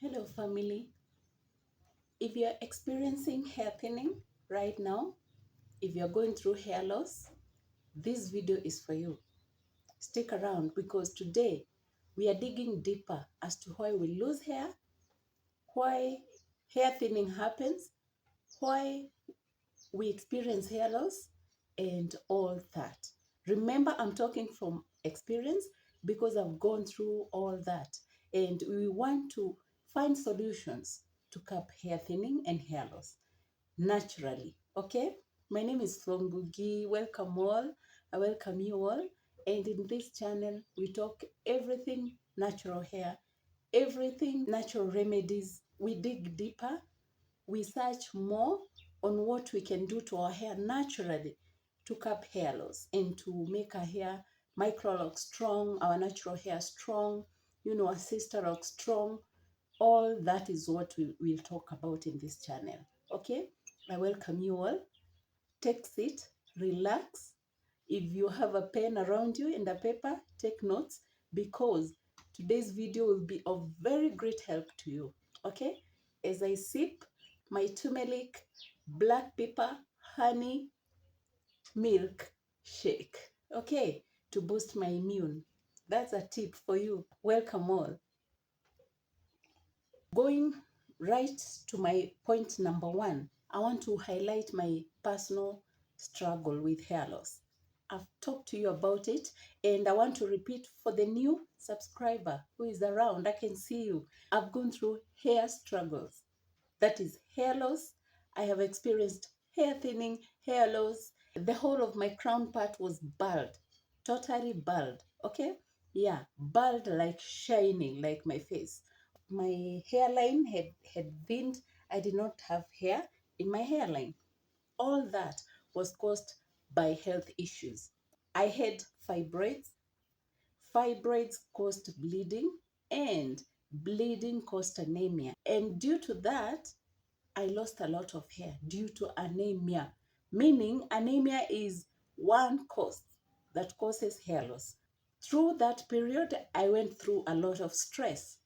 Hello, family. If you're experiencing hair thinning right now, if you're going through hair loss, this video is for you. Stick around because today we are digging deeper as to why we lose hair, why hair thinning happens, why we experience hair loss, and all that. Remember, I'm talking from experience because I've gone through all that. And we want to find solutions to curb hair thinning and hair loss naturally. Okay? My name is Flongugi. Welcome all. I welcome you all. And in this channel, we talk everything natural hair, everything natural remedies. We dig deeper, we search more on what we can do to our hair naturally to curb hair loss and to make our hair microlocks strong, our natural hair strong, our sister rock strong. All that is what we will talk about in this channel. Okay? I welcome you all. Take seat, relax. If you have a pen around you and a paper, take notes because today's video will be of very great help to you. Okay? As I sip my turmeric, black pepper, honey, milk shake. Okay? To boost my immune. That's a tip for you. Welcome all. Going right to my point number one, I want to highlight my personal struggle with hair loss. I've talked to you about it and I want to repeat for the new subscriber who is around. I can see you. I've gone through hair struggles. That is hair loss. I have experienced hair thinning, hair loss. The whole of my crown part was bald, totally bald. Okay? Yeah, bald like shining like my face. My hairline had thinned. I did not have hair in my hairline. All that was caused by health issues. I had fibroids. Fibroids caused bleeding, and bleeding caused anemia. And due to that, I lost a lot of hair due to anemia. Meaning, anemia is one cause that causes hair loss. Through that period, I went through a lot of stress.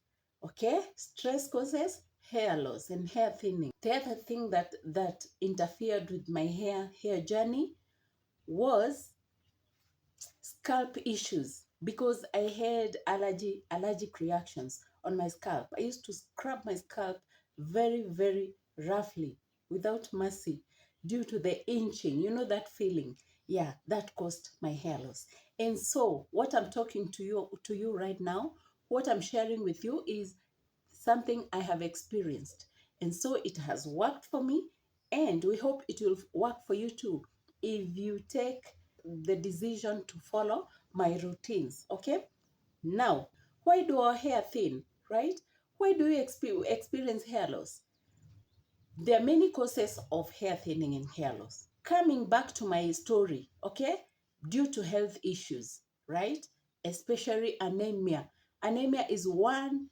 Okay? Stress causes hair loss and hair thinning. The other thing that interfered with my hair journey was scalp issues because I had allergic reactions on my scalp. I used to scrub my scalp very, very roughly without mercy due to the inching. You know that feeling? Yeah, that caused my hair loss. And so what I'm talking to you right now, what I'm sharing with you is something I have experienced. And so it has worked for me, and we hope it will work for you too if you take the decision to follow my routines. Okay? Now, why do our hair thin, right? Why do we experience hair loss? There are many causes of hair thinning and hair loss. Coming back to my story, okay? Due to health issues, right? Especially anemia. Anemia is one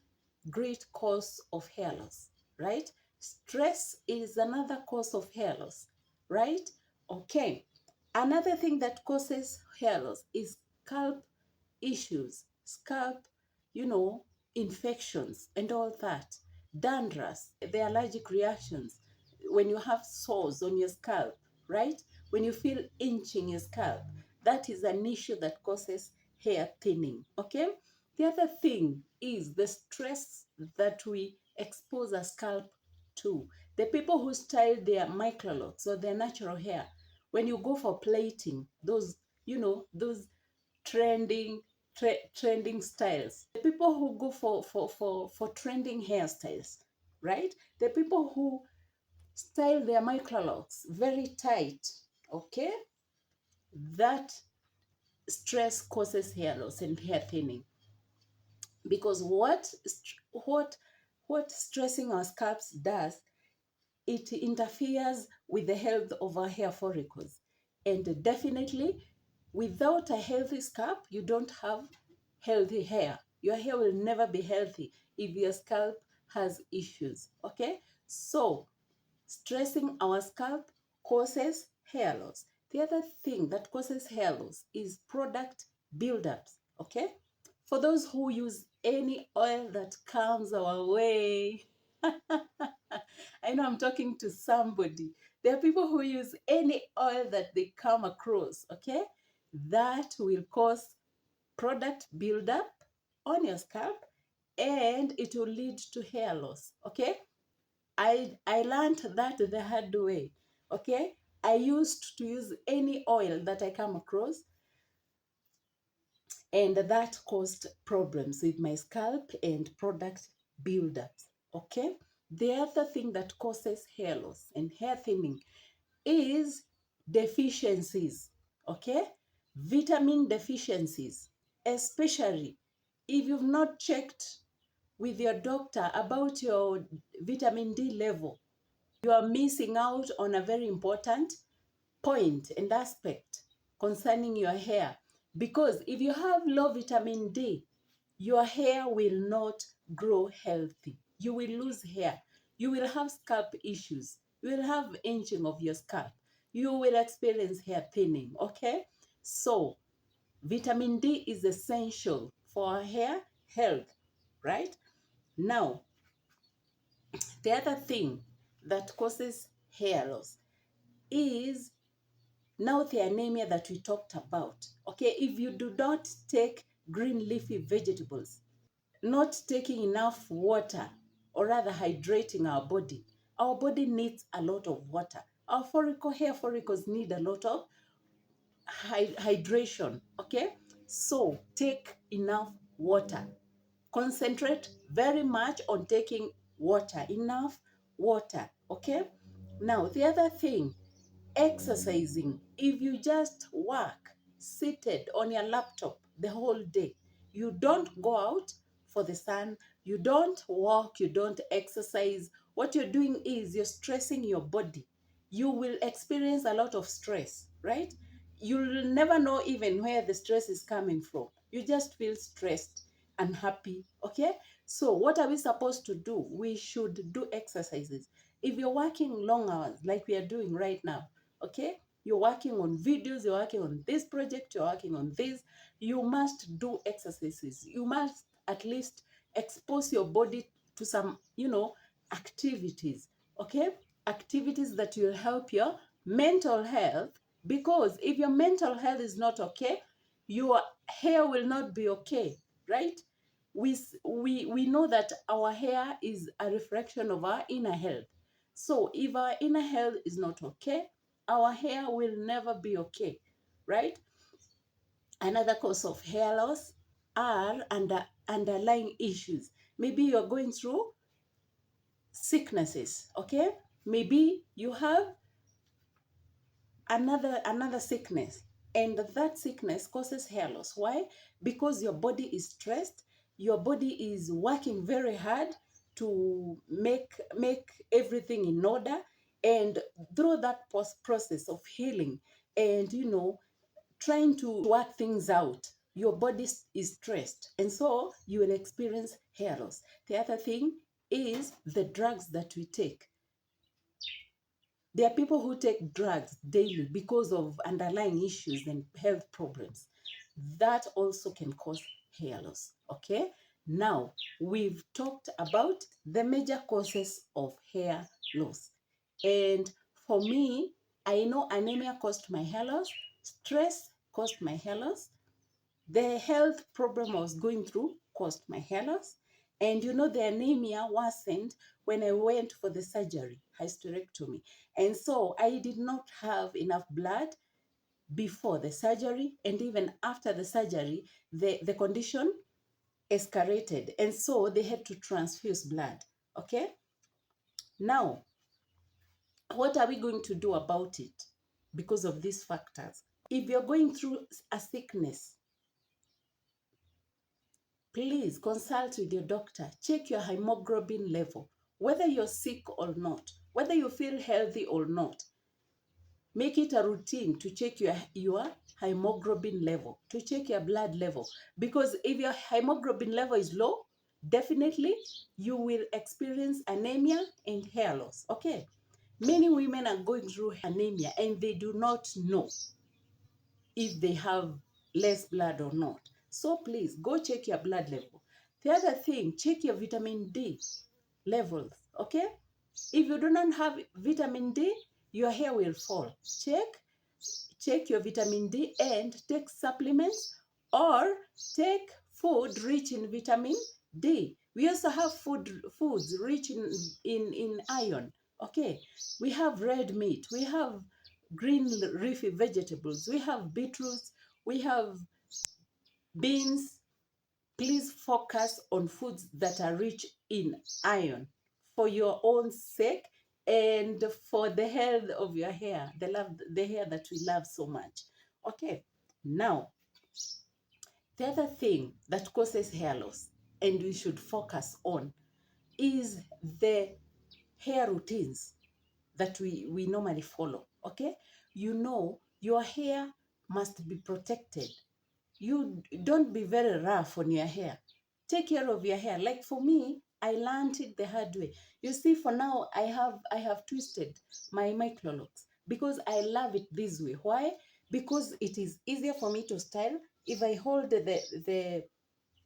great cause of hair loss, right? Stress is another cause of hair loss, right? Okay. Another thing that causes hair loss is scalp issues, scalp, infections and all that, dandruff, the allergic reactions, when you have sores on your scalp, right? When you feel inching your scalp, that is an issue that causes hair thinning, okay? The other thing is the stress that we expose our scalp to. The people who style their microlocks or their natural hair, when you go for plating, those trending trending styles, the people who go for trending hairstyles, right? The people who style their microlocks very tight, okay? That stress causes hair loss and hair thinning because what stressing our scalps does, it interferes with the health of our hair follicles. And definitely, without a healthy scalp, you don't have healthy hair. Your hair will never be healthy if your scalp has issues. Okay? So, stressing our scalp causes hair loss. The other thing that causes hair loss is product buildups. Okay? For those who use any oil that comes our way, I know I'm talking to somebody. There are people who use any oil that they come across, okay? That will cause product buildup on your scalp, and it will lead to hair loss, okay? I learned that the hard way, okay? I used to use any oil that I come across, and that caused problems with my scalp and product buildups, okay? The other thing that causes hair loss and hair thinning is deficiencies, okay? Vitamin deficiencies, especially if you've not checked with your doctor about your vitamin D level, you are missing out on a very important point and aspect concerning your hair. Because if you have low vitamin D, your hair will not grow healthy. You will lose hair. You will have scalp issues. You will have inching of your scalp. You will experience hair thinning, okay? So, vitamin D is essential for our hair health, right? Now, the other thing that causes hair loss is now the anemia that we talked about. Okay, if you do not take green leafy vegetables, not taking enough water, or rather hydrating our body needs a lot of water. Our hair follicles need a lot of hydration. Okay, so take enough water. Concentrate very much on taking water, enough water. Okay, now the other thing, exercising. If you just work seated on your laptop the whole day, you don't go out for the sun, you don't walk, you don't exercise, what you're doing is you're stressing your body. You will experience a lot of stress, right? You'll never know even where the stress is coming from. You just feel stressed, unhappy, okay? So what are we supposed to do? We should do exercises. If you're working long hours like we are doing right now, okay, you're working on videos, you're working on this project, you're working on this, you must do exercises. You must at least expose your body to some, activities, okay? Activities that will help your mental health, because if your mental health is not okay, your hair will not be okay, right? We know that our hair is a reflection of our inner health. So if our inner health is not okay, our hair will never be okay, right? Another cause of hair loss are underlying issues. Maybe you're going through sicknesses, okay? Maybe you have another sickness, and that sickness causes hair loss. Why? Because your body is stressed, your body is working very hard to make everything in order, and through that process of healing and trying to work things out, your body is stressed, and so you will experience hair loss. The other thing is the drugs that we take. There are people who take drugs daily because of underlying issues and health problems. That also can cause hair loss. Okay? Now, we've talked about the major causes of hair loss. And for me, I know anemia caused my hair loss, stress caused my hair loss, the health problem I was going through caused my hair loss. And the anemia worsened when I went for the surgery, hysterectomy. And so I did not have enough blood before the surgery. And even after the surgery, the condition escalated. And so they had to transfuse blood. Okay? Now, what are we going to do about it because of these factors? If you're going through a sickness, please consult with your doctor. Check your hemoglobin level, whether you're sick or not, whether you feel healthy or not. Make it a routine to check your hemoglobin level, to check your blood level. Because if your hemoglobin level is low, definitely you will experience anemia and hair loss. Okay? Many women are going through anemia and they do not know if they have less blood or not. So please go check your blood level. The other thing, check your vitamin D levels, okay? If you do not have vitamin D, your hair will fall. Check your vitamin D and take supplements or take food rich in vitamin D. We also have foods rich in iron. Okay, we have red meat, we have green leafy vegetables, we have beetroots, we have beans. Please focus on foods that are rich in iron for your own sake and for the health of your hair, the hair that we love so much. Okay, now the other thing that causes hair loss and we should focus on is the hair routines that we normally follow. Okay, you know your hair must be protected. You don't be very rough on your hair. Take care of your hair. Like for me, I learned it the hard way. You see, for now, I have twisted my Microlocks because I love it this way. Why? Because it is easier for me to style. If I hold the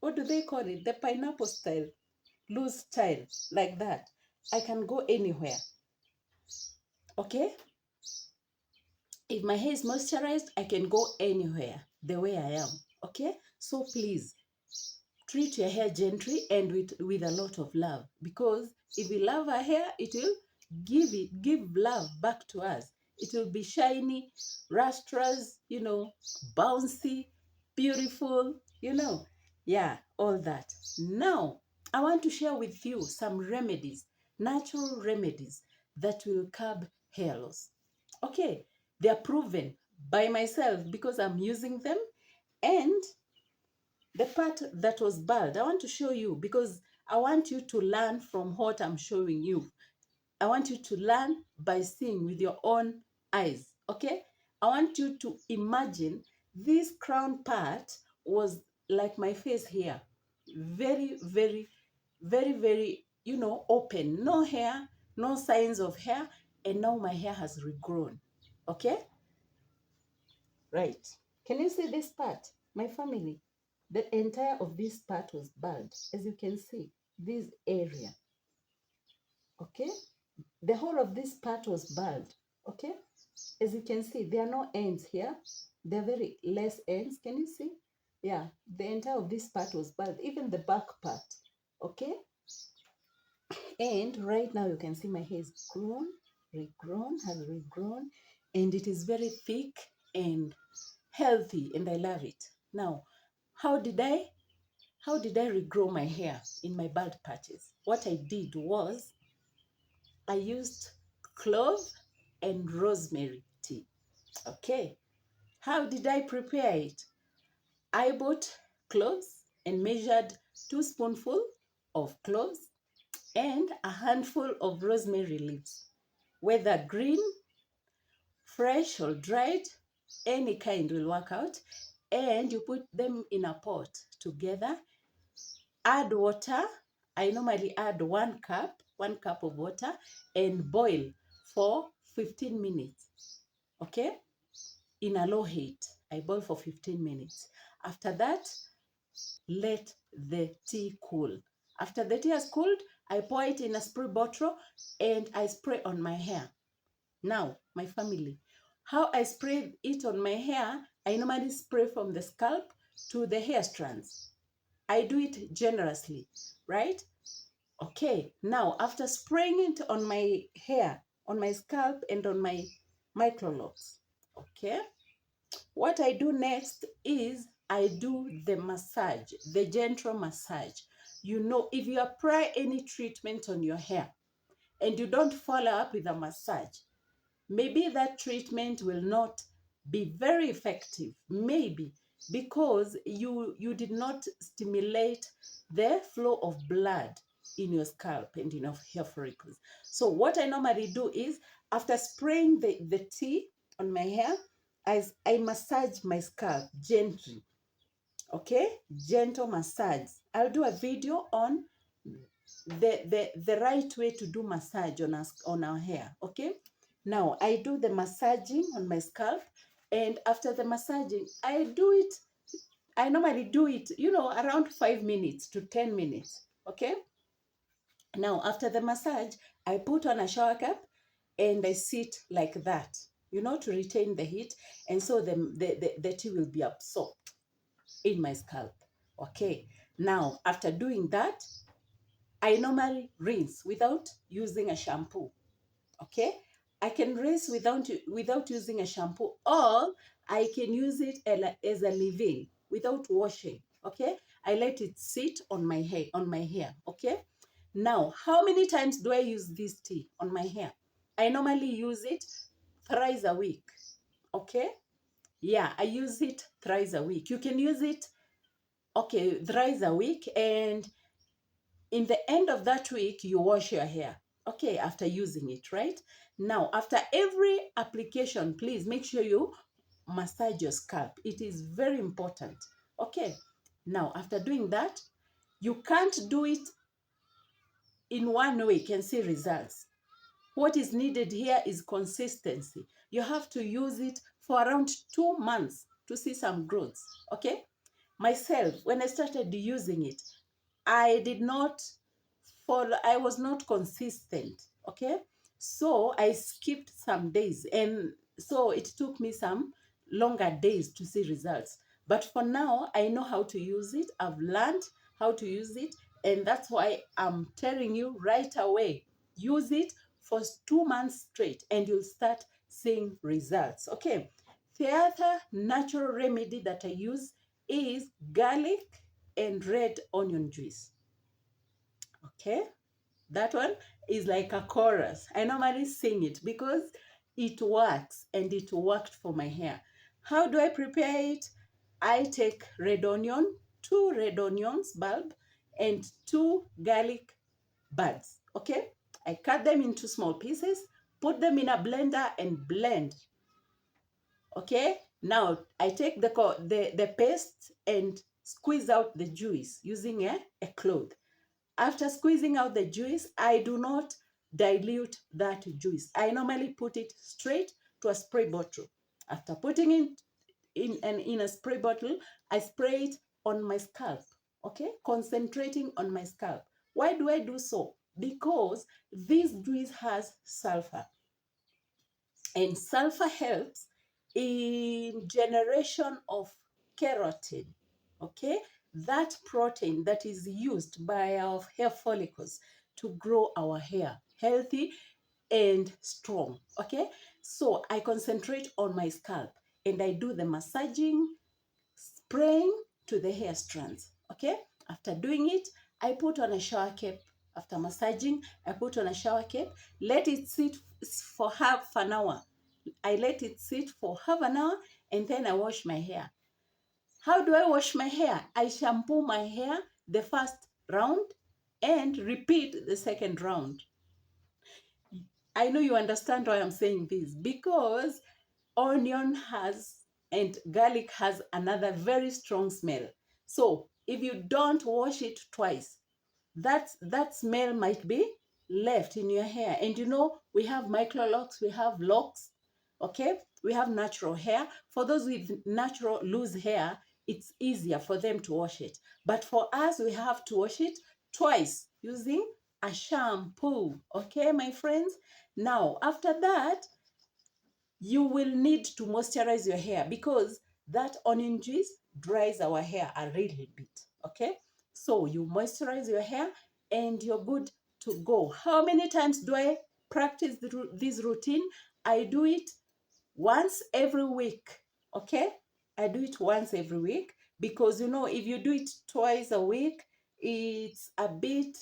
what do they call it? The pineapple style, loose style like that, I can go anywhere. Okay? If my hair is moisturized, I can go anywhere the way I am. Okay? So please treat your hair gently and with a lot of love, because if we love our hair, it will give love back to us. It will be shiny, lustrous, bouncy, beautiful, yeah, all that. Now I want to share with you some remedies, natural remedies that will curb hair loss. Okay, they are proven by myself because I'm using them. And the part that was bald, I want to show you because I want you to learn from what I'm showing you. I want you to learn by seeing with your own eyes, okay? I want you to imagine this crown part was like my face here. Very, very, very, very, open. No hair, no signs of hair, and now my hair has regrown, okay? Right. Can you see this part? My family, the entire of this part was bald. As you can see, this area, okay? The whole of this part was bald, okay? As you can see, there are no ends here. There are very less ends. Can you see? Yeah, the entire of this part was bald, even the back part, okay? And right now you can see my hair is has regrown, and it is very thick and healthy, and I love it. Now, how did I regrow my hair in my bald patches? What I did was I used clove and rosemary tea. Okay. How did I prepare it? I bought cloves and measured 2 spoonfuls of cloves and a handful of rosemary leaves, whether green, fresh or dried, any kind will work out. And you put them in a pot together. Add water. I normally add 1 cup of water, and boil for 15 minutes. Okay? In a low heat. I boil for 15 minutes. After that, let the tea cool. After the tea has cooled, I pour it in a spray bottle and I spray on my hair. Now, my family, how I spray it on my hair, I normally spray from the scalp to the hair strands. I do it generously, right? Okay, now after spraying it on my hair, on my scalp, and on my microlocks, okay, what I do next is I do the massage, the gentle massage. If you apply any treatment on your hair and you don't follow up with a massage, maybe that treatment will not be very effective, maybe because you did not stimulate the flow of blood in your scalp and in your hair follicles. So what I normally do is, after spraying the tea on my hair, I massage my scalp gently. Okay, gentle massage. I'll do a video on the right way to do massage on our hair. Okay, now I do the massaging on my scalp, and after the massaging, I normally do it, around 5 minutes to 10 minutes. Okay. Now, after the massage, I put on a shower cap and I sit like that, to retain the heat. And so the tea will be absorbed in my scalp. Okay. Now, after doing that, I normally rinse without using a shampoo. Okay. I can rinse without using a shampoo, or I can use it as a leave-in without washing. Okay. I let it sit on my hair. Okay. Now, how many times do I use this tea on my hair? I normally use it thrice a week. Okay. Yeah, I use it thrice a week. You can use it, okay, thrice a week, and in the end of that week, you wash your hair. Okay, after using it, right? Now, after every application, please make sure you massage your scalp. It is very important. Okay. Now, after doing that, you can't do it in 1 week and see results. What is needed here is consistency. You have to use it for around 2 months to see some growth. Okay. Myself, when I started using it, I did not follow, I was not consistent. Okay. So I skipped some days, and so it took me some longer days to see results. But for now, I know how to use it. I've learned how to use it. And that's why I'm telling you right away, use it for 2 months straight and you'll start seeing results. Okay. The other natural remedy that I use is garlic and red onion juice. Okay. That one is like a chorus. I normally sing it because it works, and it worked for my hair. How do I prepare it? I take red onion, 2 red onions bulb, and 2 garlic buds. Okay. I cut them into small pieces, put them in a blender and blend. Okay. Now I take the paste and squeeze out the juice using a cloth. After squeezing out the juice, I do not dilute that juice. I normally put it straight to a spray bottle. After putting it in a spray bottle, I spray it on my scalp. Okay, concentrating on my scalp. Why do I do so? Because this juice has sulfur, and sulfur helps in generation of keratin. Okay, that protein that is used by our hair follicles to grow our hair healthy and strong. Okay, so I concentrate on my scalp and I do the massaging, spraying to the hair strands. Okay, after doing it, I put on a shower cap. After massaging, I put on a shower cap, let it sit for half an hour. I let it sit for half an hour, and then I wash my hair. How do I wash my hair? I shampoo my hair the first round and repeat the second round. I know you understand why I'm saying this, because onion has and garlic has another very strong smell. So if you don't wash it twice, that smell might be left in your hair. And we have microlocks, we have locks. Okay, we have natural hair. For those with natural loose hair, it's easier for them to wash it. But for us, we have to wash it twice using a shampoo. Okay, my friends. Now, after that, you will need to moisturize your hair, because that onion juice dries our hair a little bit. Okay, so you moisturize your hair and you're good to go. How many times do I practice this routine? I do it once every week. Okay, I do it once every week, because if you do it twice a week, it's a bit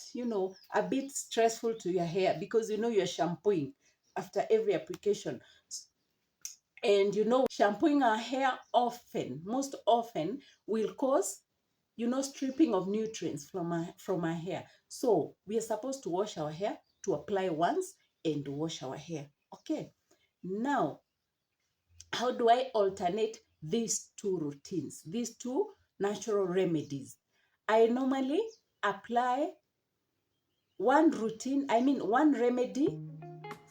stressful to your hair, because you're shampooing after every application. And shampooing our hair often, most often, will cause stripping of nutrients from our hair. So we are supposed to wash our hair, to apply once and wash our hair. Okay. Now, how do I alternate these two routines, these two natural remedies? I normally apply one remedy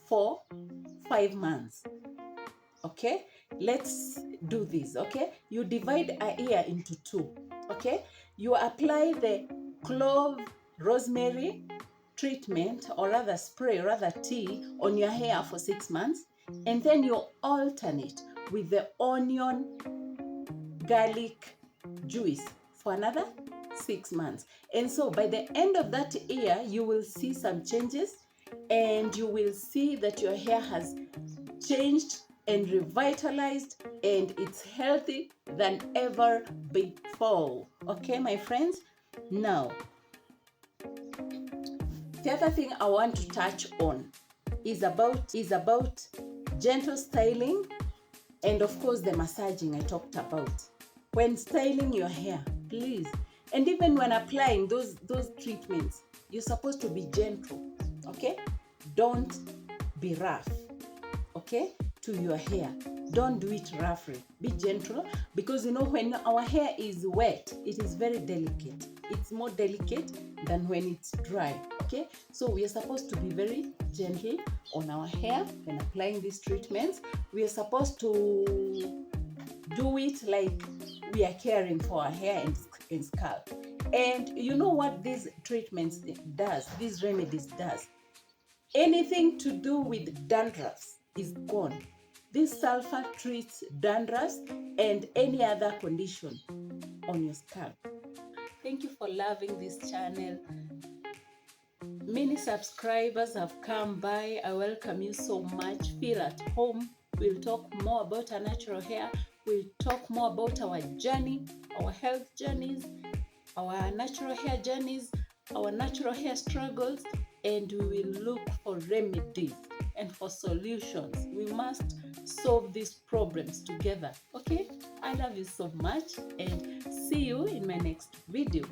for 5 months. Okay. Let's do this, okay? You divide a ear into two, okay? You apply the clove rosemary treatment, or rather spray, rather tea, on your hair for 6 months, and then you alternate with the onion garlic juice for another 6 months. And so by the end of that year, you will see some changes, and you will see that your hair has changed and revitalized, and it's healthy than ever before. Okay, my friends? Now, the other thing I want to touch on is about gentle styling, and of course the massaging I talked about. When styling your hair, please, and even when applying those treatments, you're supposed to be gentle, okay? Don't be rough, okay, to your hair. Don't do it roughly. Be gentle, because you know, when our hair is wet, it is very delicate. It's more delicate than when it's dry, okay? So we are supposed to be very gentle on our hair when applying these treatments. We are supposed to do it like we are caring for our hair and scalp. And you know what these treatments does, these remedies does? Anything to do with dandruff is gone. This sulfur treats dandruff and any other condition on your scalp. Thank you for loving this channel. Many subscribers have come by. I welcome you so much. Feel at home. We'll talk more about our natural hair. We'll talk more about our journey, our health journeys, our natural hair journeys, our natural hair struggles, and we will look for remedies and for solutions. We must solve these problems together. Okay? I love you so much, and see you in my next video.